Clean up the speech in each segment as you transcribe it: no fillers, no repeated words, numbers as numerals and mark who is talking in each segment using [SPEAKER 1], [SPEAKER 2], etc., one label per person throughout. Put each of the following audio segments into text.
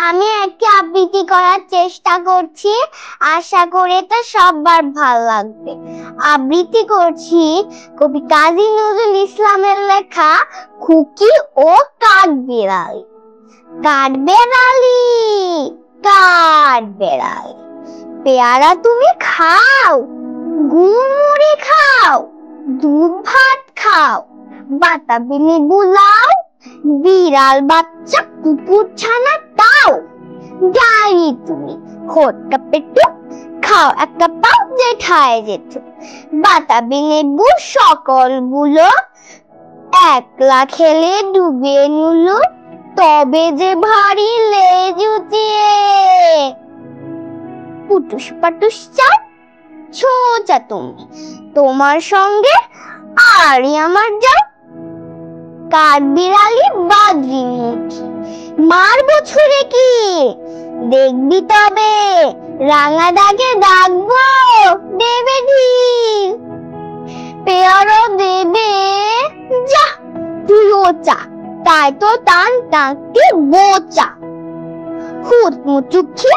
[SPEAKER 1] আমি একটা আবৃত্তি করার চেষ্টা করছি, আশা করি এটা সবার ভালো লাগবে। আবৃত্তি করছি কবি কাজী নজরুল ইসলামের লেখা খুকি ও কাঠবিড়ালি। কাঠবিড়ালি, কাঠবিড়ালি, পেয়ারা তুমি খাও, গুড় খাও, দুধ ভাত খাও, বাতাবি লেবু লাও, বিড়াল বাচ্চা কুকুর ছানা তাও। ডাইনি তুমি খোটকা পেটু, খাও একটা পাও জেঠায় যেত। বাতাবি লেবু সকলগুলো একলা খেলে ডুবিয়ে নিল, তবে যে ভারী লেজ উঠিয়ে। পুটুস পাটুস চাও, সোজা তুমি, তোমার সঙ্গে আরই আমার যাও। কাঠবিড়ালি বাদরি মুখী, মারবো ছুঁড়ে কি, দেখবি তবে রাঙা দাগে ডাকবো দেবে ঢিল। পেয়ারা দেবে যা, তুইও চা, তাই তো টান টানতে বোচা। হুট মুচুকি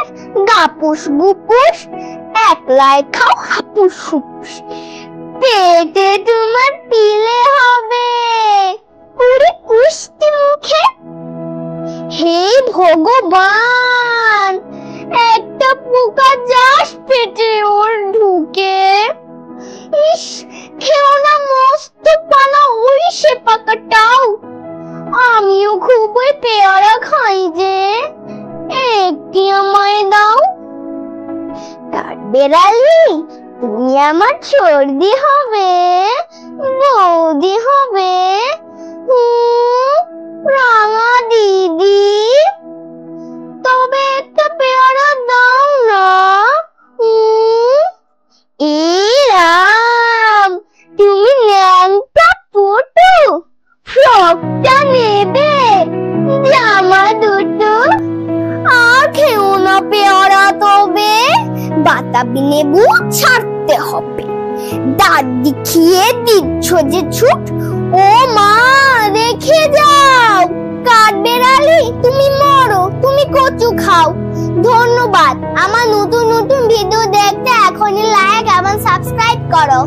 [SPEAKER 1] গাপুস গুপুস, একলাই খাও হাপুস হুপুস, পেটে তোমার পিলে হবে পুরি কুষ্টি মুখে। হে ভগবান, একটা পোকা যাস পেটে ওর ঢুকে। ইস, খেও না মস্ত পানা ওই সে পাকাটাও। আমিও খুব ওই পেয়ারা খাই যে, একটি আমায় দাও। কাঠবিড়ালি তুমি আমার সর্দি হবে, বৌদি হবে, রাঙা দিদি, তবে একটা পেয়ারা দাও না। এই রাম, তুমি ন্যাংটা পটু, ফ্রকটা নেবে, জামা দুটো। আর খেও না পেয়ারা তবে, বাতাবি লেবু ছাড়তে হবে। দাঁত দেখিয়ে দিচ্ছ যে ছুট, ও মা রেখে যাও। কাঠবিড়ালি তুমি মরো, তুমি কচু খাও। ধন্যবাদ। আমার নতুন নতুন ভিডিও দেখতে এখনই লাইক এবং সাবস্ক্রাইব করো।